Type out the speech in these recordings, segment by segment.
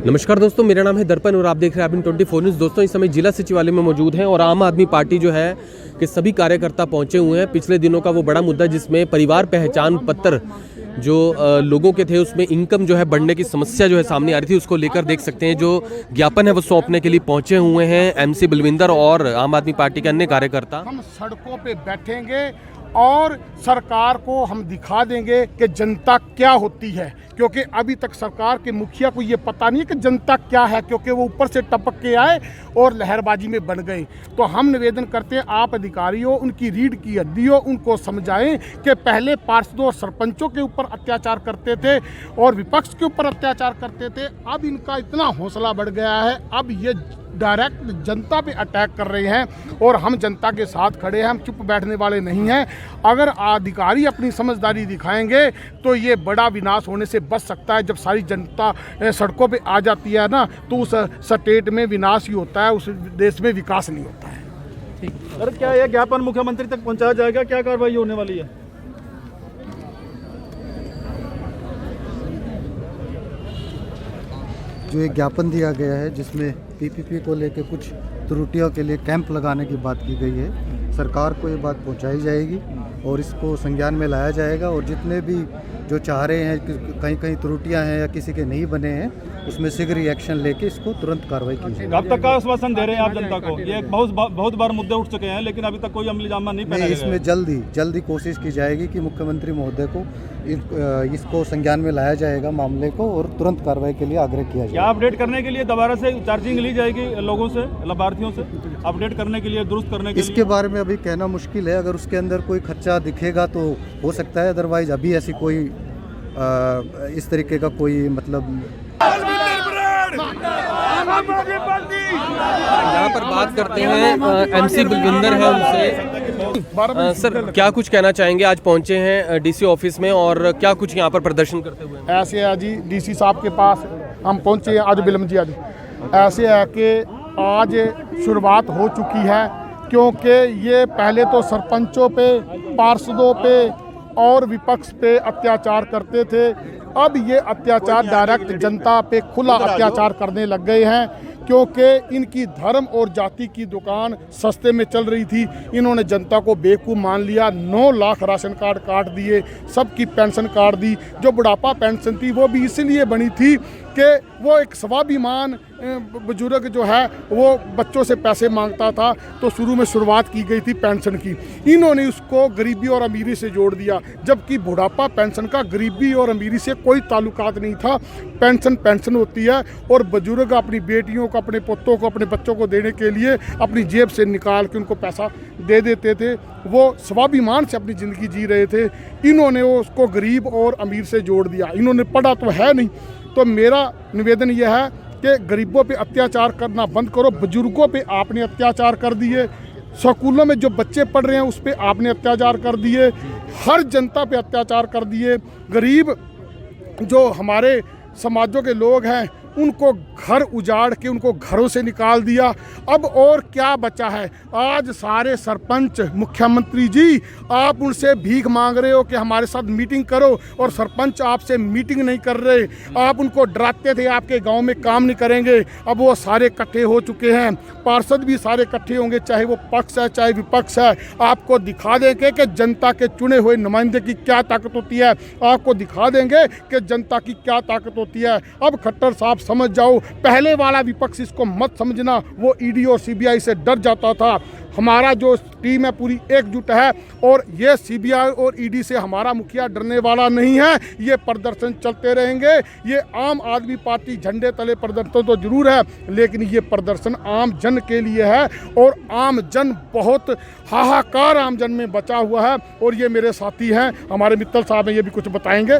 नमस्कार दोस्तों, मेरा नाम है दर्पण और आप देख रहे हैं IN24 न्यूज़। दोस्तों, इस समय जिला सचिवालय में मौजूद हैं और आम आदमी पार्टी जो है कि सभी कार्यकर्ता पहुंचे हुए हैं। पिछले दिनों का वो बड़ा मुद्दा जिसमें परिवार पहचान पत्र जो लोगों के थे उसमें इनकम जो है बढ़ने की समस्या जो है सामने आ रही थी, उसको लेकर देख सकते हैं जो ज्ञापन है वो सौंपने के लिए पहुंचे हुए हैं MC बलविंदर और आम आदमी पार्टी के अन्य कार्यकर्ता। हम सड़कों पे बैठेंगे और सरकार को हम दिखा देंगे कि जनता क्या होती है, क्योंकि अभी तक सरकार के मुखिया को ये पता नहीं है कि जनता क्या है, क्योंकि वो ऊपर से टपक के आए और लहरबाजी में बन गए। तो हम निवेदन करते हैं आप अधिकारियों, उनकी रीढ़ की हड्डियों, उनको समझाएं कि पहले पार्षदों और सरपंचों के ऊपर अत्याचार करते थे और विपक्ष के ऊपर अत्याचार करते थे। अब इनका इतना हौसला बढ़ गया है, अब ये डायरेक्ट जनता पे अटैक कर रहे हैं और हम जनता के साथ खड़े हैं, हम चुप बैठने वाले नहीं हैं। अगर अधिकारी अपनी समझदारी दिखाएंगे तो ये बड़ा विनाश होने से बच सकता है। जब सारी जनता सड़कों पे आ जाती है ना, तो उस स्टेट में विनाश ही होता है, उस देश में विकास नहीं होता है। सर, क्या यह ज्ञापन मुख्यमंत्री तक पहुंचाया जाएगा? क्या कार्रवाई होने वाली है? जो एक ज्ञापन दिया गया है जिसमें PPP को लेकर कुछ त्रुटियों के लिए कैंप लगाने की बात की गई है, सरकार को ये बात पहुंचाई जाएगी और इसको संज्ञान में लाया जाएगा। और जितने भी जो चाह रहे हैं कि कहीं कहीं त्रुटियां हैं या किसी के नहीं बने हैं, उसमें शीघ्र एक्शन लेके इसको तुरंत कार्रवाई की जाएगी। कब तक का आश्वासन दे रहे हैं आप जनता को? ये बहुत बार मुद्दे उठ चुके हैं लेकिन अभी तक कोई अमलीजामा नहीं पहना गया। इसमें जल्दी कोशिश की जाएगी कि मुख्यमंत्री महोदय को इसको संज्ञान में लाया जाएगा मामले को, और तुरंत कार्रवाई के लिए आग्रह किया जाएगा। क्या अपडेट करने के लिए दोबारा से चार्जिंग ली जाएगी लोगों से, लाभार्थियों से अपडेट करने के लिए, दुरुस्त करने के लिए? इसके बारे में अभी कहना मुश्किल है। अगर उसके अंदर कोई खर्चा दिखेगा तो हो सकता है, अदरवाइज अभी ऐसी कोई इस तरीके का कोई मतलब। यहाँ पर बात करते हैं MC बलविंदर है उनसे। सर, क्या कुछ कहना चाहेंगे? आज पहुंचे हैं DC ऑफिस में और क्या कुछ यहाँ पर प्रदर्शन करते हुए? ऐसे है जी, DC साहब के पास हम पहुंचे आज बिलम जी। आज ऐसे है कि आज शुरुआत हो चुकी है, क्योंकि ये पहले तो सरपंचों पे, पार्षदों पे और विपक्ष पे अत्याचार करते थे। अब ये अत्याचार डायरेक्ट जनता पे खुला अत्याचार करने लग गए हैं, क्योंकि इनकी धर्म और जाति की दुकान सस्ते में चल रही थी। इन्होंने जनता को बेवकूफ़ मान लिया, 9 लाख राशन कार्ड काट दिए, सबकी पेंशन काट दी। जो बुढ़ापा पेंशन थी वो भी इसलिए बनी थी कि वो एक स्वाभिमान बुजुर्ग जो है वो बच्चों से पैसे मांगता था, तो शुरू में शुरुआत की गई थी पेंशन की। इन्होंने उसको गरीबी और अमीरी से जोड़ दिया, जबकि बुढ़ापा पेंशन का गरीबी और अमीरी से कोई ताल्लुकात नहीं था। पेंशन होती है और बुजुर्ग अपनी बेटियों को, अपने पुत्रों को, अपने बच्चों को देने के लिए अपनी जेब से निकाल के उनको पैसा दे देते थे। वो स्वाभिमान से अपनी ज़िंदगी जी रहे थे। इन्होंने उसको गरीब और अमीर से जोड़ दिया। इन्होंने पढ़ा तो है नहीं। तो मेरा निवेदन यह है कि गरीबों पे अत्याचार करना बंद करो। बुजुर्गों पे आपने अत्याचार कर दिए, स्कूलों में जो बच्चे पढ़ रहे हैं उस पे आपने अत्याचार कर दिए, हर जनता पे अत्याचार कर दिए। गरीब जो हमारे समाजों के लोग हैं उनको घर उजाड़ के उनको घरों से निकाल दिया। अब और क्या बचा है? आज सारे सरपंच, मुख्यमंत्री जी, आप उनसे भीख मांग रहे हो कि हमारे साथ मीटिंग करो, और सरपंच आपसे मीटिंग नहीं कर रहे। आप उनको डराते थे आपके गांव में काम नहीं करेंगे, अब वो सारे इकट्ठे हो चुके हैं। पार्षद भी सारे इकट्ठे होंगे, चाहे वो पक्ष है चाहे विपक्ष है। आपको दिखा देंगे कि जनता के चुने हुए नुमाइंदे की क्या ताकत होती है। आपको दिखा देंगे कि जनता की क्या ताकत होती है। अब खट्टर साहब समझ जाओ, पहले वाला विपक्ष इसको मत समझना, वो ED और CBI से डर जाता था। हमारा जो टीम है पूरी एकजुट है, और ये CBI और ED से हमारा मुखिया डरने वाला नहीं है। ये प्रदर्शन चलते रहेंगे। ये आम आदमी पार्टी झंडे तले प्रदर्शन तो जरूर है, लेकिन ये प्रदर्शन आम जन के लिए है, और आम जन बहुत हाहाकार आम जन में बचा हुआ है। और ये मेरे साथी हैं, हमारे मित्तल साहब हैं, ये भी कुछ बताएंगे।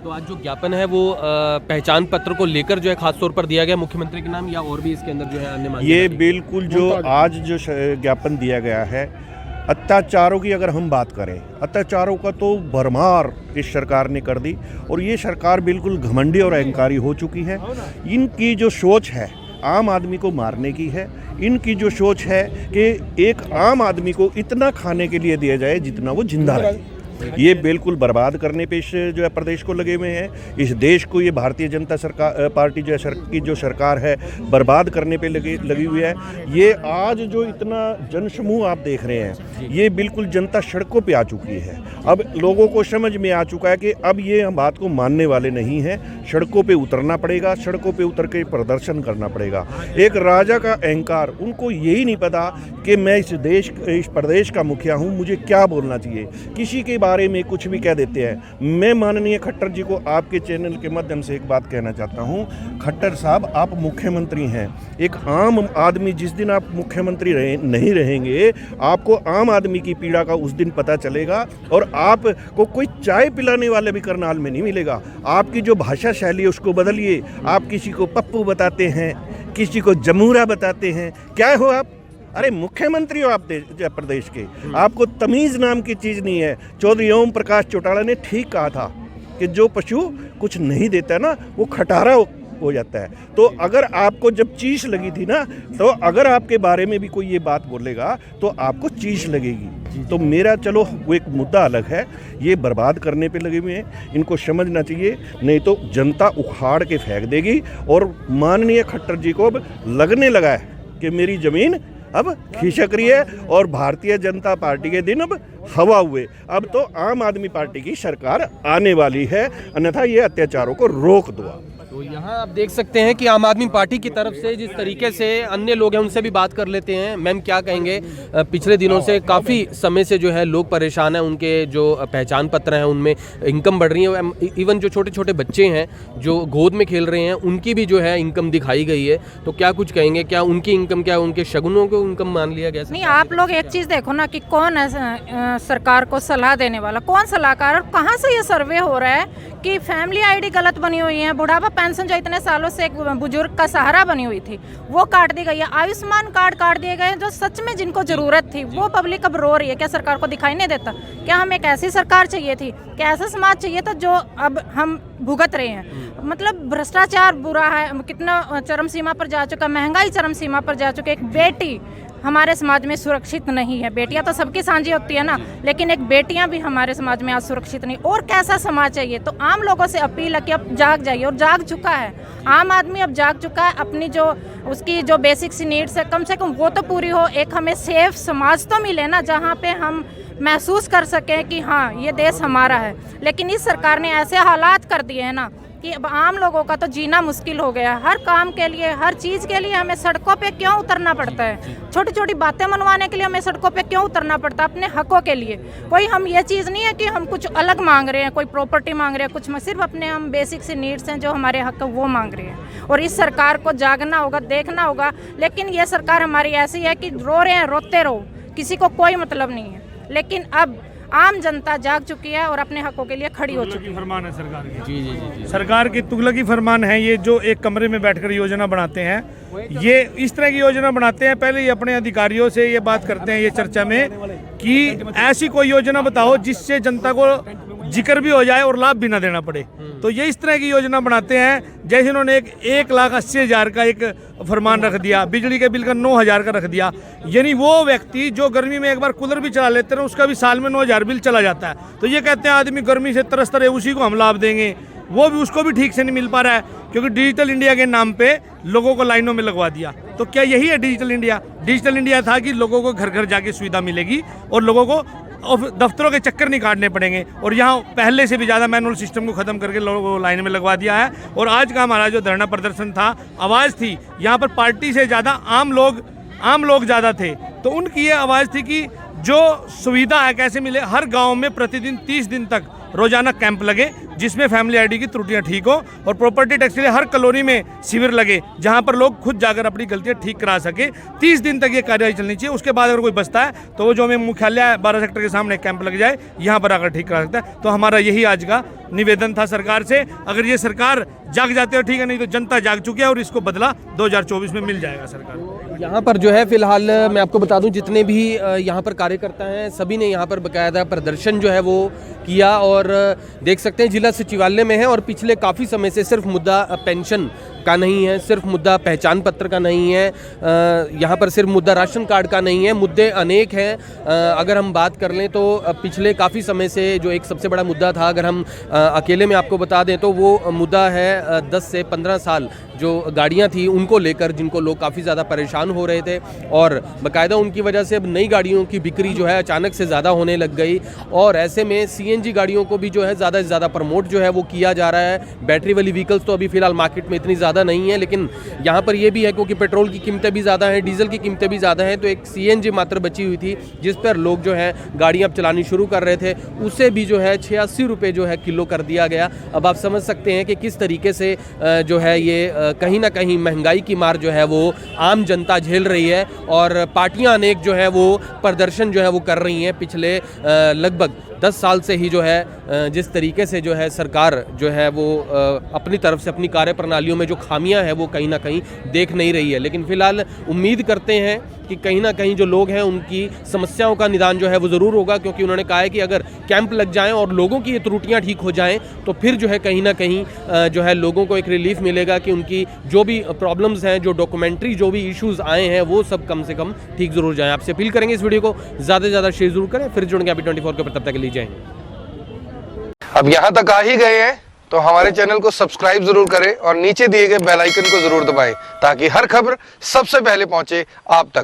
तो आज जो ज्ञापन है वो पहचान पत्र को लेकर जो है खास तौर पर दिया गया मुख्यमंत्री के नाम, या और भी इसके अंदर जो है अन्य मांगे? ये बिल्कुल जो आज जो ज्ञापन दिया गया है, अत्याचारों की अगर हम बात करें, अत्याचारों का तो भरमार इस सरकार ने कर दी, और ये सरकार बिल्कुल घमंडी और अहंकारी हो चुकी है। इनकी जो सोच है आम आदमी को मारने की है। इनकी जो सोच है कि एक आम आदमी को इतना खाने के लिए दिया जाए जितना वो जिंदा रहे। ये बिल्कुल बर्बाद करने पे इस जो है प्रदेश को लगे हुए हैं। इस देश को ये भारतीय जनता पार्टी जो है की जो सरकार है बर्बाद करने पे लगी हुई है। ये आज जो इतना जनसमूह आप देख रहे हैं, ये बिल्कुल जनता सड़कों पे आ चुकी है। अब लोगों को समझ में आ चुका है कि अब ये हम बात को मानने वाले नहीं हैं, सड़कों पे उतरना पड़ेगा, सड़कों पे उतर के प्रदर्शन करना पड़ेगा। एक राजा का अहंकार, उनको यही नहीं पता कि मैं इस प्रदेश का मुखिया हूँ, मुझे क्या बोलना चाहिए, किसी के बारे में कुछ भी कह देते हैं। मैं माननीय खट्टर जी को आपके चैनल के माध्यम से एक बात कहना चाहता हूँ, खट्टर साहब आप मुख्यमंत्री हैं। एक आम आदमी, जिस दिन आप मुख्यमंत्री नहीं रहेंगे, आपको आम आदमी की पीड़ा का उस दिन पता चलेगा और आपको कोई चाय पिलाने वाले भी करनाल में नहीं मिलेगा। आपकी जो भाषा शैली है उसको बदलिए। आप किसी को पप्पू बताते हैं, किसी को जमूरा बताते हैं, क्या हो आप? अरे मुख्यमंत्री हो आप प्रदेश के, आपको तमीज़ नाम की चीज़ नहीं है। चौधरी ओम प्रकाश चौटाला ने ठीक कहा था कि जो पशु कुछ नहीं देता ना वो खटारा हो जाता है। तो अगर आपको जब चीस लगी थी ना, तो अगर आपके बारे में भी कोई ये बात बोलेगा तो आपको चीस लगेगी। तो मेरा चलो वो एक मुद्दा अलग है, ये बर्बाद करने पे लगे हुए हैं, इनको समझना चाहिए, नहीं तो जनता उखाड़ के फेंक देगी। और माननीय खट्टर जी को अब लगने लगा है कि मेरी ज़मीन अब खिसक रही है और भारतीय जनता पार्टी के दिन अब हवा हुए। अब तो आम आदमी पार्टी की सरकार आने वाली है, अन्यथा ये अत्याचारों को रोक दो। तो यहाँ आप देख सकते हैं कि आम आदमी पार्टी की तरफ से जिस तरीके से अन्य लोग हैं उनसे भी बात कर लेते हैं। मैम क्या कहेंगे, पिछले दिनों से काफ़ी समय से जो है लोग परेशान हैं, उनके जो पहचान पत्र हैं उनमें इनकम बढ़ रही है, इवन जो छोटे छोटे बच्चे हैं जो गोद में खेल रहे हैं उनकी भी जो है इनकम दिखाई गई है। तो क्या कुछ कहेंगे, क्या उनकी इनकम, क्या उनके शगुनों को इनकम मान लिया गया? नहीं, आप लोग एक चीज़ देखो ना कि कौन है सरकार को सलाह देने वाला, कौन सलाहकार, और कहाँ से ये सर्वे हो रहा है कि फैमिली आईडी गलत बनी हुई है, बुढ़ापा पेंशन जो इतने सालों से एक बुजुर्ग का सहारा बनी हुई थी वो काट दी गई है, आयुष्मान कार्ड काट दिए गए जो सच में जिनको जरूरत थी। वो पब्लिक अब रो रही है, क्या सरकार को दिखाई नहीं देता? क्या हमें एक ऐसी सरकार चाहिए थी, क्या ऐसा समाज चाहिए था जो अब हम भुगत रहे हैं? मतलब भ्रष्टाचार बुरा है, कितना चरम सीमा पर जा चुका, महंगाई चरम सीमा पर जा चुकी है। एक बेटी हमारे समाज में सुरक्षित नहीं है। बेटियां तो सबकी साझी होती है ना, लेकिन एक बेटियां भी हमारे समाज में आज सुरक्षित नहीं। और कैसा समाज चाहिए? तो आम लोगों से अपील है कि अब जाग जाइए, और जाग चुका है आम आदमी, अब जाग चुका है। अपनी जो उसकी जो बेसिक सी नीड्स है कम से कम वो तो पूरी हो। एक हमें सेफ समाज तो मिले ना, जहाँ पे हम महसूस कर सकें कि हाँ ये देश हमारा है। लेकिन इस सरकार ने ऐसे हालात कर दिए हैं ना कि अब आम लोगों का तो जीना मुश्किल हो गया। हर काम के लिए, हर चीज़ के लिए हमें सड़कों पे क्यों उतरना पड़ता है? छोटी छोटी बातें मनवाने के लिए हमें सड़कों पे क्यों उतरना पड़ता है? अपने हकों के लिए। कोई हम ये चीज़ नहीं है कि हम कुछ अलग मांग रहे हैं, कोई प्रॉपर्टी मांग रहे हैं, कुछ सिर्फ अपने हम बेसिक से नीड्स हैं जो हमारे हक है वो मांग रहे हैं। और इस सरकार को जागना होगा, देखना होगा। लेकिन ये सरकार हमारी ऐसी है कि रो रहे हैं, रोते रहो, किसी को कोई मतलब नहीं है। लेकिन अब आम जनता जाग चुकी है और अपने हकों के लिए खड़ी हो चुकी है। फरमान है सरकार की। जी जी जी, सरकार की तुगलकी फरमान है ये, जो एक कमरे में बैठकर योजना बनाते हैं, ये इस तरह की योजना बनाते हैं। पहले ही अपने अधिकारियों से ये बात करते हैं ये चर्चा में कि ऐसी कोई योजना बताओ जिससे जनता को जिक्र भी हो जाए और लाभ भी ना देना पड़े। तो ये इस तरह की योजना बनाते हैं। जैसे इन्होंने 1,80,000 का एक फरमान रख दिया, बिजली के बिल का 9,000 का रख दिया। यानी वो व्यक्ति जो गर्मी में एक बार कूलर भी चला लेते हैं उसका भी साल में 9,000 बिल चला जाता है। तो ये कहते हैं आदमी गर्मी से तरसता रहे, उसी को हम लाभ देंगे। वो भी, उसको भी ठीक से नहीं मिल पा रहा है क्योंकि डिजिटल इंडिया के नाम पे लोगों को लाइनों में लगवा दिया। तो क्या यही है डिजिटल इंडिया? डिजिटल इंडिया था कि लोगों को घर घर जाके सुविधा मिलेगी और लोगों को दफ्तरों के चक्कर नहीं काटने पड़ेंगे। और यहाँ पहले से भी ज़्यादा मैनुअल सिस्टम को ख़त्म करके लोगों को लाइन में लगवा दिया है। और आज का हमारा जो धरना प्रदर्शन था, आवाज़ थी, यहाँ पर पार्टी से ज़्यादा आम लोग ज़्यादा थे। तो उनकी ये आवाज़ थी कि जो सुविधा है कैसे मिले। हर गाँव में प्रतिदिन 30 दिन तक रोजाना कैंप लगे जिसमें फैमिली आईडी की त्रुटियां ठीक हो, और प्रॉपर्टी टैक्स के लिए हर कॉलोनी में शिविर लगे जहां पर लोग खुद जाकर अपनी गलतियां ठीक करा सके। 30 दिन तक ये कार्यवाही चलनी चाहिए। उसके बाद अगर कोई बचता है तो वो जो हमें मुख्यालय 12 सेक्टर के सामने कैंप लग जाए, यहाँ पर आकर ठीक करा सकता है। तो हमारा यही आज का निवेदन था सरकार से। अगर ये सरकार जाग जाते हो ठीक है, नहीं तो जनता जाग चुकी है और इसको बदला 2024 में मिल जाएगा सरकार। यहाँ पर जो है फिलहाल मैं आपको बता दूं, जितने भी यहाँ पर कार्यकर्ता हैं सभी ने यहाँ पर बकायदा प्रदर्शन जो है वो किया। और देख सकते हैं जिला सचिवालय में है और पिछले काफ़ी समय से सिर्फ मुद्दा पेंशन का नहीं है, सिर्फ मुद्दा पहचान पत्र का नहीं है, यहाँ पर सिर्फ मुद्दा राशन कार्ड का नहीं है, मुद्दे अनेक हैं। अगर हम बात कर लें तो पिछले काफ़ी समय से जो एक सबसे बड़ा मुद्दा था, अगर हम अकेले में आपको बता दें तो वो मुद्दा है 10 से 15 साल जो गाड़ियां थी उनको लेकर, जिनको लोग काफ़ी ज़्यादा परेशान हो रहे थे और बाकायदा उनकी वजह से अब नई गाड़ियों की बिक्री जो है अचानक से ज़्यादा होने लग गई और ऐसे में सीएनजी गाड़ियों को भी जो है ज़्यादा से ज़्यादा प्रमोट जो है वो किया जा रहा है। बैटरी वाली व्हीकल्स तो अभी फ़िलहाल मार्केट में इतनी ज़्यादा नहीं है, लेकिन यहाँ पर ये भी है क्योंकि पेट्रोल की कीमतें भी ज़्यादा हैं, डीजल की कीमतें भी ज़्यादा हैं, तो एक सीएनजी मात्र बची हुई थी जिस पर लोग जो है गाड़ियाँ अब चलानी शुरू कर रहे थे, उसे भी जो है 86 रुपये जो है किलो कर दिया गया। अब आप समझ सकते हैं कि किस तरीके से जो है ये कहीं ना कहीं महंगाई की मार जो है वो आम जनता झेल रही है और पार्टियां अनेक जो है वो प्रदर्शन जो है वो कर रही हैं। पिछले लगभग 10 साल से ही जो है जिस तरीके से जो है सरकार जो है वो अपनी तरफ से अपनी कार्य प्रणालियों में जो खामियां हैं वो कहीं ना कहीं देख नहीं रही है, लेकिन फिलहाल उम्मीद करते हैं कि कहीं ना कहीं जो लोग हैं उनकी समस्याओं का निदान जो है वो ज़रूर होगा, क्योंकि उन्होंने कहा है कि अगर कैंप लग जाएं और लोगों की ये त्रुटियां ठीक हो जाएं तो फिर जो है कहीं ना कहीं जो है लोगों को एक रिलीफ मिलेगा कि उनकी जो भी प्रॉब्लम्स हैं, जो डॉक्यूमेंट्री जो भी इश्यूज़ आए हैं वो सब कम से कम ठीक ज़रूर जाएँ। आपसे अपील करेंगे इस वीडियो को ज़्यादा से ज़्यादा शेयर जरूर करें, फिर जुड़ेंगे अभी 24 के ऊपर, तब तक के लिए जय हिंद। अब यहाँ तक आ ही गए हैं तो हमारे चैनल को सब्सक्राइब जरूर करें और नीचे दिए गए बेल आइकन को जरूर दबाएं ताकि हर खबर सबसे पहले पहुंचे आप तक।